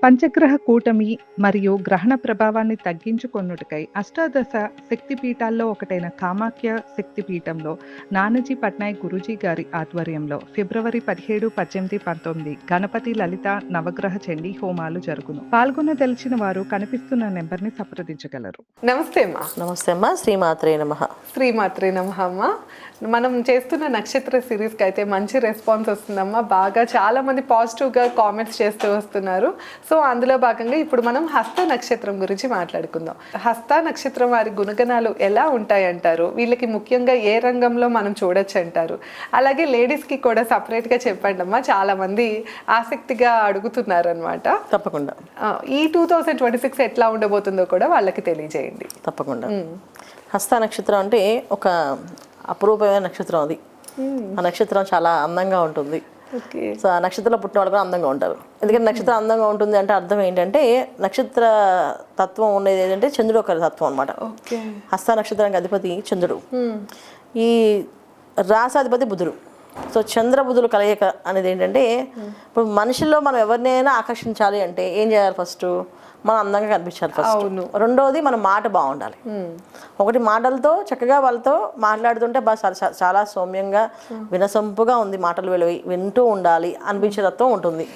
పంచగ్రహ కూటమి మరియు గ్రహణ ప్రభావాన్ని తగ్గించుకొనుటకై అష్టాదశ శక్తిపీఠాల్లో ఒకటైన కామాఖ్య శక్తిపీఠంలో నానాజీ పట్నాయక్ గురూజీ గారి ఆధ్వర్యంలో ఫిబ్రవరి 17, 18, 19 గణపతి లలిత నవగ్రహ చండీ హోమాలు జరుగును. పాల్గొనదలిచిన వారు కనిపిస్తున్న నెంబర్ని సంప్రదించగలరు. నమస్తే అమ్మా. నమస్తే అమ్మా. శ్రీమాత్రే నమః. శ్రీమాత్రే నమః అమ్మా. మనం చేస్తున్న నక్షత్ర సిరీస్కి అయితే మంచి రెస్పాన్స్ వస్తుందమ్మా. బాగా చాలా మంది పాజిటివ్గా కామెంట్స్ చేస్తూ వస్తున్నారు. సో అందులో భాగంగా ఇప్పుడు మనం హస్త నక్షత్రం గురించి మాట్లాడుకుందాం. హస్త నక్షత్రం వారి గుణగణాలు ఎలా ఉంటాయంటారు? వీళ్ళకి ముఖ్యంగా ఏ రంగంలో మనం చూడొచ్చు అంటారు? అలాగే లేడీస్కి కూడా సపరేట్గా చెప్పండి అమ్మా. చాలా మంది ఆసక్తిగా అడుగుతున్నారు అనమాట. తప్పకుండా. ఈ 2026 ఎట్లా ఉండబోతుందో కూడా వాళ్ళకి తెలియజేయండి. తప్పకుండా. హస్త నక్షత్రం అంటే ఒక అపురూపమైన నక్షత్రం. అది ఆ నక్షత్రం చాలా అందంగా ఉంటుంది. సో ఆ నక్షత్రంలో పుట్టిన వాళ్ళు కూడా అందంగా ఉంటారు. ఎందుకంటే నక్షత్రం అందంగా ఉంటుంది అంటే అర్థం ఏంటంటే నక్షత్ర తత్వం ఉండేది ఏంటంటే చంద్రుడు ఒక తత్వం అనమాట. హస్త నక్షత్రానికి అధిపతి చంద్రుడు, ఈ రాసాధిపతి బుధుడు. సో చంద్ర బుధులు కలయిక అనేది ఏంటంటే ఇప్పుడు మనుషుల్లో మనం ఎవరినైనా ఆకర్షించాలి అంటే ఏం చేయాలి? ఫస్ట్ మనం అందంగా కనిపించాలి ఫస్ట్. రెండోది మన మాట బాగుండాలి. ఒకటి మాటలతో చక్కగా వాళ్ళతో మాట్లాడుతుంటే బాగా చాలా సౌమ్యంగా వినసొంపుగా ఉంది, మాటలు వింటూ ఉండాలి అనిపించే తత్వం ఉంటుంది.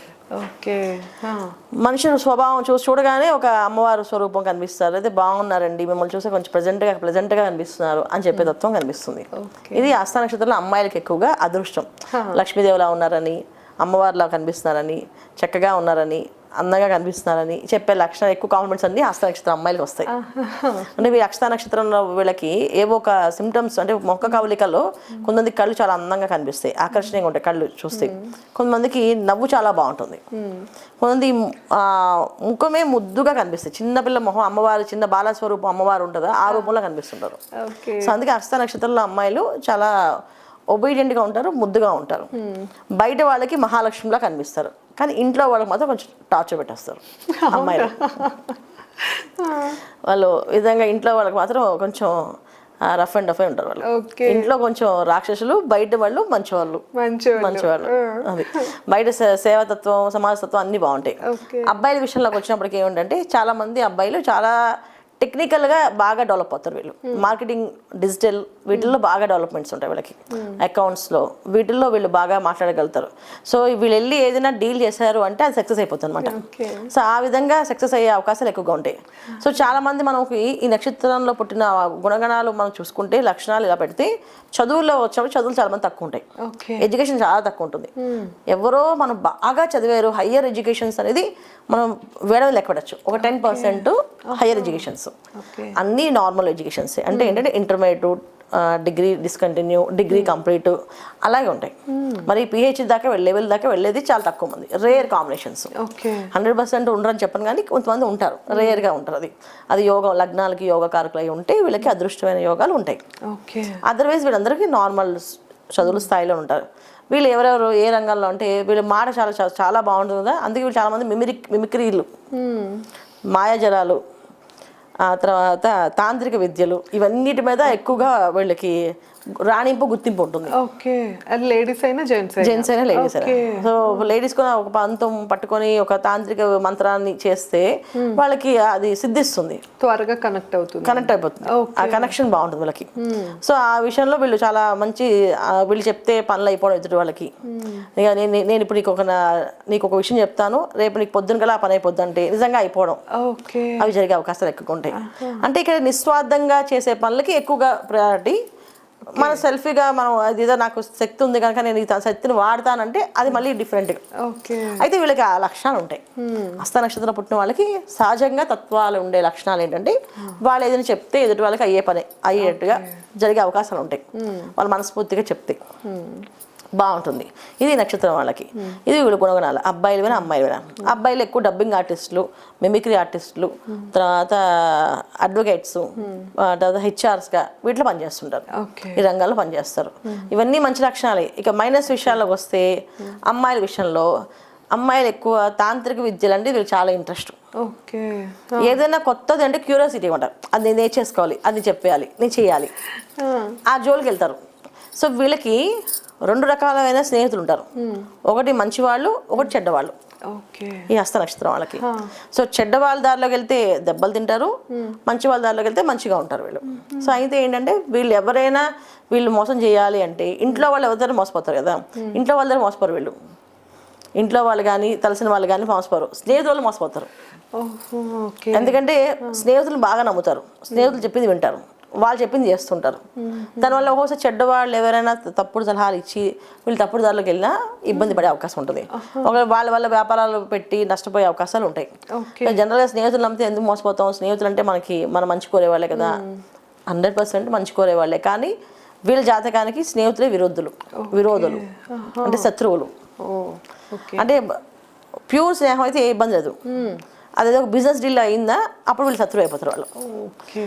మనుషుల స్వభావం చూడగానే ఒక అమ్మవారు స్వరూపం కనిపిస్తారు, అయితే బాగున్నారండి, మిమ్మల్ని చూస్తే కొంచెం ప్లెజెంట్గా కనిపిస్తున్నారు అని చెప్పే తత్వం కనిపిస్తుంది. ఇది హస్త నక్షత్రంలో అమ్మాయిలకు ఎక్కువగా అదృష్టం. లక్ష్మీదేవిలా ఉన్నారని, అమ్మవారిలా కనిపిస్తున్నారని, చక్కగా ఉన్నారని, అందంగా కనిపిస్తున్నారని చెప్పే లక్షణాలు ఎక్కువ కాంప్లిమెంట్స్ అన్ని హస్త నక్షత్రం అమ్మాయిలకు వస్తాయి. అంటే ఈ హస్త నక్షత్రంలో వీళ్ళకి ఏవో ఒక సిమ్టమ్స్ అంటే మొక్క కవలికల్లో కొంతమంది కళ్ళు చాలా అందంగా కనిపిస్తాయి, ఆకర్షణీయంగా ఉంటాయి కళ్ళు చూస్తే. కొంతమందికి నవ్వు చాలా బాగుంటుంది. కొంతమంది ముఖమే ముద్దుగా కనిపిస్తాయి. చిన్నపిల్ల మొహం అమ్మవారు, చిన్న బాలస్వరూపం అమ్మవారు ఉంటుందా ఆ రూపంలో కనిపిస్తుంటారు. సో అందుకే హస్త నక్షత్రంలో అమ్మాయిలు చాలా ఒబీడియంట్గా ఉంటారు, ముద్దుగా ఉంటారు. బయట వాళ్ళకి మహాలక్ష్మిలా కనిపిస్తారు, కానీ ఇంట్లో వాళ్ళకి మాత్రం కొంచెం టార్చర్ పెట్టేస్తారు అమ్మాయిలు. వాళ్ళు విధంగా ఇంట్లో వాళ్ళకి మాత్రం కొంచెం రఫ్ అండ్ టఫ్ ఉంటారు వాళ్ళు. ఇంట్లో కొంచెం రాక్షసులు, బయట వాళ్ళు మంచివాళ్ళు. అది బయట సేవతత్వం, సమాజతత్వం అన్ని బాగుంటాయి. అబ్బాయిల విషయంలోకి వచ్చినప్పటికి ఏమిటంటే చాలా మంది అబ్బాయిలు చాలా టెక్నికల్గా బాగా డెవలప్ అవుతారు. వీళ్ళు మార్కెటింగ్, డిజిటల్ వీటిల్లో బాగా డెవలప్మెంట్స్ ఉంటాయి వీళ్ళకి. అకౌంట్స్లో వీటిల్లో వీళ్ళు బాగా మాట్లాడగలుగుతారు. సో వీళ్ళు వెళ్ళి ఏదైనా డీల్ చేశారు అంటే అది సక్సెస్ అయిపోతుంది అనమాట. సో ఆ విధంగా సక్సెస్ అయ్యే అవకాశాలు ఎక్కువగా ఉంటాయి. సో చాలా మంది మనకి ఈ నక్షత్రంలో పుట్టిన గుణగణాలు మనం చూసుకుంటే, లక్షణాలు ఇలా పెడితే చదువుల్లో వచ్చినప్పుడు చదువులు చాలా మంది తక్కువ ఉంటాయి, ఎడ్యుకేషన్ చాలా తక్కువ ఉంటుంది. ఎవరో మనం బాగా చదివారు, హయ్యర్ ఎడ్యుకేషన్స్ అనేది మనం వేడవి లెక్క పెట్టచ్చు. ఒక 10% హయ్యర్ ఎడ్యుకేషన్స్, అన్నీ నార్మల్ ఎడ్యుకేషన్స్. అంటే ఏంటంటే intermediate, degree discontinue, degree complete అలాగే ఉంటాయి. మరి పిహెచ్డి దాకా లెవెల్ దాకా వెళ్ళేది చాలా తక్కువ మంది. Rare combinations. 100% ఉండరని చెప్పను, కానీ కొంతమంది ఉంటారు, రేర్గా ఉంటారు. అది యోగం, లగ్నాలకి యోగ కారకులు అయి ఉంటే వీళ్ళకి అదృష్టమైన యోగాలు ఉంటాయి. అదర్వైజ్ వీళ్ళందరికీ నార్మల్ చదువుల స్థాయిలో ఉంటారు. వీళ్ళు ఎవరెవరు ఏ రంగంలో అంటే వీళ్ళ మాట చాలా చాలా బాగుంటుంది కదా, అందుకే వీళ్ళు చాలామంది మిమిక్రీలు, మాయాజరాలు, ఆ తర్వాత తాంత్రిక విద్యలు, ఇవన్నిటి మీద ఎక్కువగా వీళ్ళకి రాణింపు, గుర్తింపు ఉంటుంది. లేడీస్ అయినా జెంట్స్ అయినా లేడీస్ అయినా. సో లేడీస్ కూడా ఒక పంతం పట్టుకొని ఒక తాంత్రిక మంత్రాన్ని చేస్తే వాళ్ళకి అది సిద్ధిస్తుంది, త్వరగా కనెక్ట్ అయిపోతుంది. ఆ కనెక్షన్ బాగుంటుంది వాళ్ళకి. సో ఆ విషయంలో వీళ్ళు చాలా మంచి, వీళ్ళు చెప్తే పనులు అయిపోవడం ఎదుటి వాళ్ళకి. ఇక నేను ఇప్పుడు నీకు ఒక విషయం చెప్తాను, రేపు నీకు పొద్దున కల్లా ఆ పని అయిపోద్ది అంటే నిజంగా అయిపోవడం, అవి జరిగే అవకాశాలు ఎక్కువగా ఉంటాయి. అంటే ఇక్కడ నిస్వార్థంగా చేసే పనులకి ఎక్కువగా ప్రయారిటీ. మన సెల్ఫీగా మనం అదేదో నాకు శక్తి ఉంది కనుక నేను ఈ శక్తిని వాడతానంటే అది మళ్ళీ డిఫరెంట్. అయితే వీళ్ళకి ఆ లక్షణాలు ఉంటాయి. హస్త నక్షత్రం పుట్టిన వాళ్ళకి సహజంగా తత్వాలు ఉండే లక్షణాలు ఏంటంటే వాళ్ళు ఏదైనా చెప్తే ఎదుటి వాళ్ళకి అయ్యేట్టుగా జరిగే అవకాశాలు ఉంటాయి, వాళ్ళు మనస్ఫూర్తిగా చెప్తే బాగుంటుంది. ఇది నక్షత్రం వాళ్ళకి. ఇది వీళ్ళు గుణగణాలు. అబ్బాయిలు అయినా అమ్మాయిలు అయినా. అబ్బాయిలు ఎక్కువ డబ్బింగ్ ఆర్టిస్టులు, మిమిక్రీ ఆర్టిస్టులు, తర్వాత అడ్వకేట్స్, తర్వాత హెచ్ఆర్స్గా వీటిలో పనిచేస్తుంటారు, ఈ రంగాల్లో పనిచేస్తారు. ఇవన్నీ మంచి లక్షణాలే. ఇక మైనస్ విషయాల్లోకి వస్తే అమ్మాయిల విషయంలో అమ్మాయిలు ఎక్కువ తాంత్రిక విద్యలు అంటే వీళ్ళు చాలా ఇంట్రెస్ట్. ఏదైనా కొత్తది అంటే క్యూరియాసిటీ ఉంటారు, అది నేను నేర్చేసుకోవాలి, అది చెప్పేయాలి, నేను చేయాలి, ఆ జోలికి వెళ్తారు. సో వీళ్ళకి 2 రకాలైన స్నేహితులు ఉంటారు. ఒకటి మంచి వాళ్ళు, ఒకటి చెడ్డవాళ్ళు. ఓకే. ఈ హస్త నక్షత్రం వాళ్ళకి. సో చెడ్డ వాళ్ళ దారిలోకి వెళ్తే దెబ్బలు తింటారు, మంచి వాళ్ళ దారిలోకి వెళ్తే మంచిగా ఉంటారు వీళ్ళు. సో అయితే ఏంటంటే వీళ్ళు ఎవరైనా వీళ్ళు మోసం చేయాలి అంటే ఇంట్లో వాళ్ళు ఎవరిదారు మోసపోతారు కదా, ఇంట్లో వాళ్ళ దగ్గర మోసపోరు వీళ్ళు. ఇంట్లో వాళ్ళు కానీ తెలిసిన వాళ్ళు కానీ మోసపోరు, స్నేహితులు మోసపోతారు. ఎందుకంటే స్నేహితులు బాగా నమ్ముతారు, స్నేహితులు చెప్పింది వింటారు, వాళ్ళు చెప్పింది చేస్తుంటారు. దానివల్ల ఒక్కోసారి చెడ్డవాళ్ళు ఎవరైనా తప్పుడు సలహాలు ఇచ్చి వీళ్ళు తప్పుడు దారిలోకి వెళ్ళినా ఇబ్బంది పడే అవకాశం ఉంటుంది. ఒకవేళ వాళ్ళ వల్ల వ్యాపారాలు పెట్టి నష్టపోయే అవకాశాలు ఉంటాయి. జనరల్గా స్నేహితులు నమ్మితే ఎందుకు మోసపోతాం? స్నేహితులు అంటే మనం మంచి కోరేవాళ్ళే కదా, 100% మంచి కోరేవాళ్ళే. కానీ వీళ్ళ జాతకానికి స్నేహితులే విరోధులు అంటే శత్రువులు. అంటే ప్యూర్ స్నేహం అయితే ఏ ఇబ్బంది లేదు, అదేదో ఒక బిజినెస్ డీల్ అయిందా అప్పుడు వీళ్ళు శత్రువు అయిపోతారు వాళ్ళు.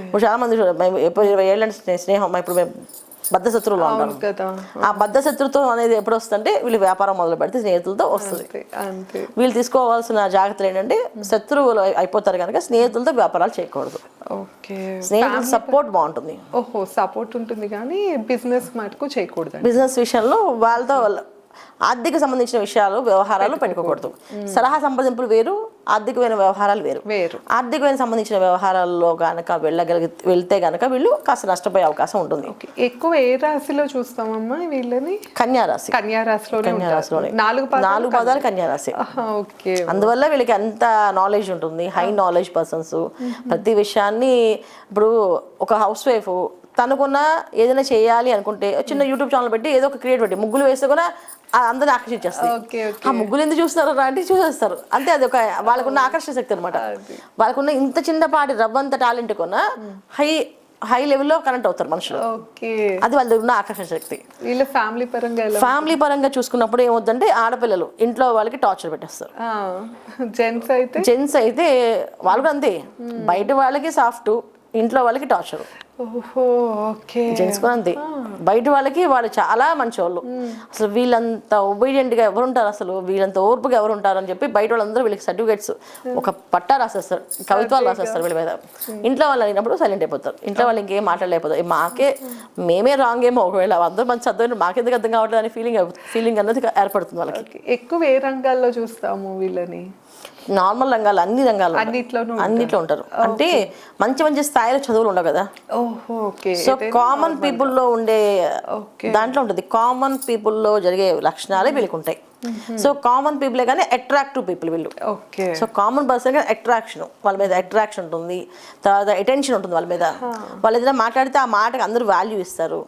ఇప్పుడు చాలా మంది ఎప్పుడు 20 ఏళ్ళ స్నేహం ఇప్పుడు మేము బద్ధ శత్రువులు ఉంటారు. ఆ బద్ధ శత్రుత్వం అనేది ఎప్పుడు వస్తుందంటే వీళ్ళు వ్యాపారం మొదలు పెడితే స్నేహితులతో వస్తుంది. వీళ్ళు తీసుకోవాల్సిన జాగ్రత్తలు ఏంటంటే శత్రువులు అయిపోతారు కనుక స్నేహితులతో వ్యాపారాలు చేయకూడదు. స్నేహితుల సపోర్ట్ బాగుంటుంది. సపోర్ట్ ఉంటుంది కానీ బిజినెస్ మటుకు చేయకూడదు. బిజినెస్ విషయంలో వాళ్ళతో ఆర్థిక సంబంధించిన విషయాలు వ్యవహారాలు పెట్టుకోకూడదు. సలహా సంప్రదింపులు వేరు, ఆర్థికమైన వ్యవహారాలు వేరు. ఆర్థికమైన సంబంధించిన వ్యవహారాల్లో కనుక వెళ్తే గనక వీళ్ళు కాస్త నష్టపోయే అవకాశం ఉంటుంది. ఎక్కువ ఏ రాశిలో చూస్తామమ్మా వీళ్ళని? కన్యారాశి. కన్యారాశిలోనే 4 పాదాలు కన్యారాశి. అందువల్ల వీళ్ళకి అంత నాలెడ్జ్ ఉంటుంది, హై నాలెడ్జ్ పర్సన్స్. ప్రతి విషయాన్ని ఇప్పుడు ఒక హౌస్ వైఫ్ తనకున్న ఏదైనా చేయాలి అనుకుంటే చిన్న యూట్యూబ్ ఛానల్ పెట్టి ఏదో ఒక క్రియేట్ పెట్టి ముగ్గులు వేస్తే కూడా అందరిని ఆకర్షించేస్తుంది. ఆ ముగ్గులు ఎందుకు చూస్తున్నారు అంటే చూసేస్తారు అంతే. అది ఒక వాళ్ళకున్న ఆకర్షణ శక్తి అనమాట. వాళ్ళకున్న ఇంత చిన్నపాటి రవ్వంత టాలెంట్ కొన్న హై లెవెల్లో కనెక్ట్ అవుతారు మనుషులు. అది వాళ్ళ దగ్గర ఉన్న ఆకర్షణ శక్తి. ఫ్యామిలీ పరంగా చూసుకున్నప్పుడు ఏమవుతుందంటే ఆడపిల్లలు ఇంట్లో వాళ్ళకి టార్చర్ పెట్టేస్తారు. జెంట్స్ అయితే వాళ్ళు కూడా అంతే, బయట వాళ్ళకి సాఫ్ట్, ఇంట్లో వాళ్ళకి టార్చర్. జెంట్స్ కూడా అంతే, బయట వాళ్ళకి వాళ్ళు చాలా మంచి వాళ్ళు. అసలు వీళ్ళంత ఒబీడియంట్ గా ఎవరు ఉంటారు, అసలు వీళ్ళంత ఓర్పుగా ఎవరు ఉంటారు అని చెప్పి బయట వాళ్ళందరూ వీళ్ళకి సర్టిఫికేట్స్ ఒక పట్టా రాసేస్తారు, కవిత్వాలు రాసేస్తారు వీళ్ళ మీద. ఇంట్లో వాళ్ళు అయినప్పుడు సైలెంట్ అయిపోతారు, ఇంట్లో వాళ్ళు ఇంకేం మాట్లాడలేకపోతారు. మేమే రాంగ్ ఏమో, ఒకవేళ అందరూ మంచి చదువు మాకెందుకు అర్థం కావట్లేదు అని ఫీలింగ్ అన్నది ఏర్పడుతుంది వాళ్ళకి. ఎక్కువ ఏ రంగాల్లో చూస్తాము వీళ్ళని? నార్మల్ రంగాలు, అన్ని రంగాలు అన్నిట్లో ఉంటారు. అంటే మంచి స్థాయిలో చదువులు ఉండవు కదా. సో కామన్ పీపుల్ లో ఉండే దాంట్లో ఉంటుంది. కామన్ పీపుల్ లో జరిగే లక్షణాలే వీళ్ళకి ఉంటాయి. సో కామన్ పీపులే కానీ అట్రాక్టివ్ పీపుల్ వీళ్ళు. సో కామన్ పర్సన్ అట్రాక్షన్, వాళ్ళ మీద అట్రాక్షన్ ఉంటుంది, తర్వాత అటెన్షన్ ఉంటుంది వాళ్ళ మీద. వాళ్ళు ఏదైనా మాట్లాడితే ఆ మాటకి అందరూ వాల్యూ ఇస్తారు.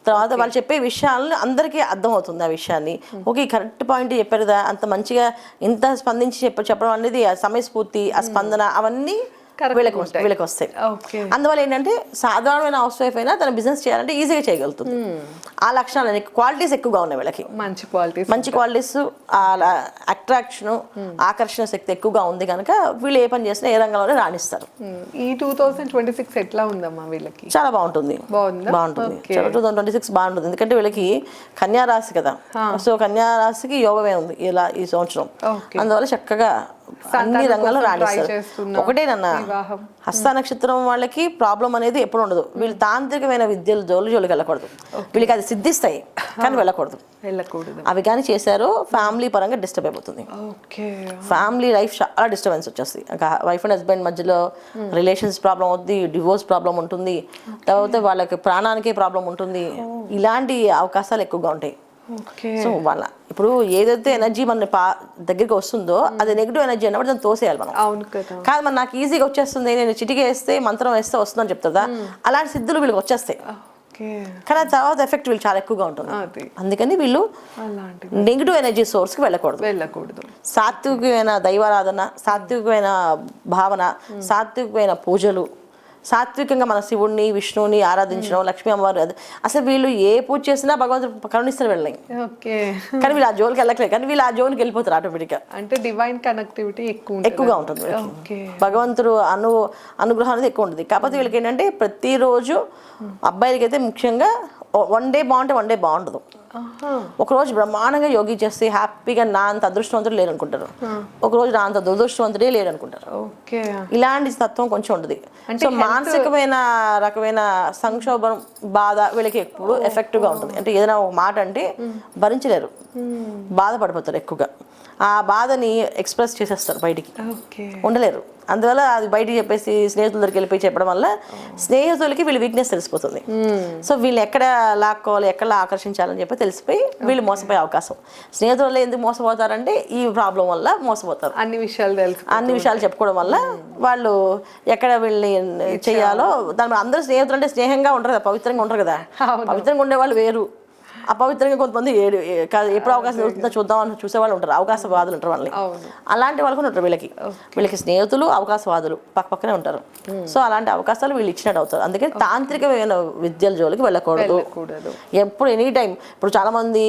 తర్వాత వాళ్ళు చెప్పే విషయాలను అందరికీ అర్థమవుతుంది. ఆ విషయాన్ని ఓకే కరెక్ట్ పాయింట్ చెప్పారు కదా, అంత మంచిగా ఇంత స్పందించి చెప్పడం అనేది ఆ సమయస్ఫూర్తి, ఆ స్పందన అవన్నీ వీళ్ళకి వస్తాయి. అందువల్ల ఏంటంటే సాధారణమైన హౌస్ వైఫ్ అయినా తన బిజినెస్ చేయాలంటే ఈజీగా చేయగలుగుతుంది. ఆ లక్షణాలు క్వాలిటీస్ ఎక్కువగా ఉన్నాయి వీళ్ళకి, మంచి క్వాలిటీస్, అట్రాక్షన్, ఆకర్షణ శక్తి ఎక్కువగా ఉంది కనుక వీళ్ళు ఏ పని చేసినా ఏ రంగంలోనే రాణిస్తారు. ఈ 2026 ఎట్లా ఉందమ్మా వీళ్ళకి? చాలా బాగుంటుంది. 2026 బాగుంటుంది, ఎందుకంటే వీళ్ళకి కన్యా రాశి కదా. సో కన్యా రాశికి యోగమే ఉంది ఇలా ఈ సంవత్సరం. అందువల్ల చక్కగా అన్ని రంగాల్లో రాణిస్తారు. ఒకటేనన్నా హస్త నక్షత్రం వాళ్ళకి ప్రాబ్లం అనేది ఎప్పుడు ఉండదు. వీళ్ళు తాంత్రికమైన విద్యలు జోలికి వెళ్ళకూడదు. వీళ్ళకి అది సిద్ధిస్తాయి కానీ వెళ్ళకూడదు. అవి కానీ చేశారో ఫ్యామిలీ పరంగా డిస్టర్బ్ అయిపోతుంది. ఫ్యామిలీ లైఫ్ చాలా డిస్టర్బెన్స్ వచ్చేస్తుంది. వైఫ్ అండ్ హస్బెండ్ మధ్యలో రిలేషన్స్ ప్రాబ్లం అవుతుంది, డివోర్స్ ప్రాబ్లం ఉంటుంది, తర్వాత వాళ్ళకి ప్రాణానికే ప్రాబ్లం ఉంటుంది. ఇలాంటి అవకాశాలు ఎక్కువగా ఉంటాయి. సో వాళ్ళ ఇప్పుడు ఏదైతే ఎనర్జీ మన దగ్గరికి వస్తుందో అది నెగిటివ్ ఎనర్జీ అన్నప్పుడు దాన్ని తోసేయాలి మనం. కాదు మరి నాకు ఈజీగా వచ్చేస్తుంది, నేను చిటికి వేస్తే మంత్రం వేస్తే వస్తుందని చెప్తుందా, అలాంటి సిద్ధులు వీళ్ళకి వచ్చేస్తాయి. కానీ ఆ తర్వాత ఎఫెక్ట్ వీళ్ళు చాలా ఎక్కువగా ఉంటుంది. అందుకని వీళ్ళు నెగిటివ్ ఎనర్జీ సోర్స్ కి వెళ్ళకూడదు. సాత్వికమైన దైవారాధన, సాత్వికమైన భావన, సాత్వికమైన పూజలు, సాత్వికంగా మన శివుడిని విష్ణువుని ఆరాధించడం, లక్ష్మీ అమ్మవారు, అసలు వీళ్ళు ఏ పూజ చేసినా భగవంతుడు కరుణిస్తారు వెళ్ళని. కానీ వీళ్ళు ఆ జోలికి వెళ్ళట్లేదు, కానీ వీళ్ళు ఆ జోలికి వెళ్ళిపోతారు ఆటోమేటిక్గా. అంటే డివైన్ కనెక్టివిటీ ఎక్కువగా ఉంటుంది, భగవంతుడు అనుగ్రహం అనేది ఎక్కువ ఉంటుంది. కాకపోతే వీళ్ళకి ఏంటంటే ప్రతిరోజు అబ్బాయిలకి అయితే ముఖ్యంగా వన్ డే బాగుంటే వన్ డే బాగుండదు. ఒకరోజు బ్రహ్మాండంగా యోగి చేసి హ్యాపీగా నా అంత అదృష్టవంతుడు లేరు అనుకుంటారు, ఒకరోజు నా అంత దురదృష్టవంతుడే లేరు అనుకుంటారు. ఇలాంటి తత్వం కొంచెం ఉంటుంది. సో మానసికమైన రకమైన సంక్షోభం బాధ వీళ్ళకి ఎప్పుడు ఎఫెక్టివ్గా ఉంటుంది. అంటే ఏదైనా ఒక మాట అంటే భరించలేరు, బాధపడిపోతారు ఎక్కువగా. ఆ బాధని ఎక్స్ప్రెస్ చేసేస్తారు, బయటికి ఉండలేరు. అందువల్ల అది బయటికి చెప్పేసి స్నేహితుల దగ్గరికి వెళ్ళిపోయి చెప్పడం వల్ల స్నేహితులకి వీళ్ళ వీక్నెస్ తెలిసిపోతుంది. సో వీళ్ళు ఎక్కడ లాక్కోవాలి, ఎక్కడ ఆకర్షించాలని చెప్పి తెలిసిపోయి వీళ్ళు మోసపోయే అవకాశం. స్నేహితుల వల్ల ఎందుకు మోసపోతారంటే ఈ ప్రాబ్లం వల్ల మోసపోతారు. అన్ని విషయాలు చెప్పుకోవడం వల్ల వాళ్ళు ఎక్కడ వీళ్ళని చేయాలో దాని అందరూ స్నేహితులు అంటే స్నేహంగా ఉంటారు కదా, పవిత్రంగా ఉంటారు కదా. పవిత్రంగా ఉండేవాళ్ళు వేరు, అపవిత్రంగా కొంతమంది ఎప్పుడు అవకాశం దొరుకుతుందో చూద్దామని చూసేవాళ్ళు ఉంటారు, అవకాశవాదులు ఉంటారు వాళ్ళని. అలాంటి వాళ్ళు కూడా ఉంటారు. వీళ్ళకి స్నేహితులు అవకాశవాదులు పక్కనే ఉంటారు. సో అలాంటి అవకాశాలు వీళ్ళు ఇచ్చినట్టు అవుతారు. అందుకని తాంత్రికమైన విద్యల జోలికి వెళ్ళకూడదు ఎప్పుడు, ఎనీ టైం. ఇప్పుడు చాలా మంది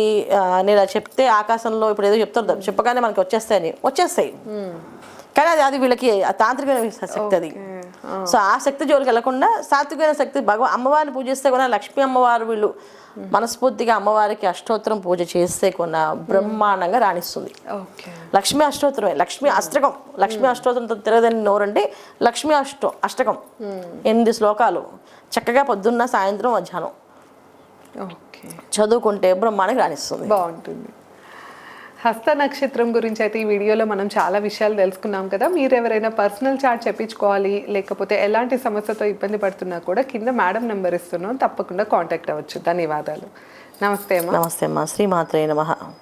నేను చెప్తే ఆకాశంలో ఇప్పుడు ఏదో చెప్తారు, చెప్పగానే మనకి వచ్చేస్తాయి, కానీ అది వీళ్ళకి తాంత్రికమైన శక్తి అది. సో ఆ శక్తి జోలికి వెళ్ళకుండా సాత్వికమైన శక్తి అమ్మవారిని పూజిస్తే కూడా లక్ష్మీ అమ్మవారు వీళ్ళు మనస్ఫూర్తిగా అమ్మవారికి అష్టోత్తరం పూజ చేస్తే కొన్న బ్రహ్మాండంగా రాణిస్తుంది. లక్ష్మీ అష్టోత్తరమే, లక్ష్మీ అష్టకం. లక్ష్మీ అష్టోత్తరంతో తిరగదని నోరంటే లక్ష్మీ అష్టకం 8 శ్లోకాలు చక్కగా పొద్దున్న సాయంత్రం మధ్యాహ్నం చదువుకుంటే బ్రహ్మాండంగా రాణిస్తుంది. బాగుంటుంది. హస్త నక్షత్రం గురించి అయితే ఈ వీడియోలో మనం చాలా విషయాలు తెలుసుకున్నాం కదా. మీరు ఎవరైనా పర్సనల్ చార్ట్ చెప్పించుకోవాలి, లేకపోతే ఎలాంటి సమస్యతో ఇబ్బంది పడుతున్నా కూడా కింద మేడం నెంబర్ ఇస్తున్నాం, తప్పకుండా కాంటాక్ట్ అవ్వచ్చు. ధన్యవాదాలు. నమస్తే అమ్మా. నమస్తే అమ్మా. శ్రీమాత్రే నమః.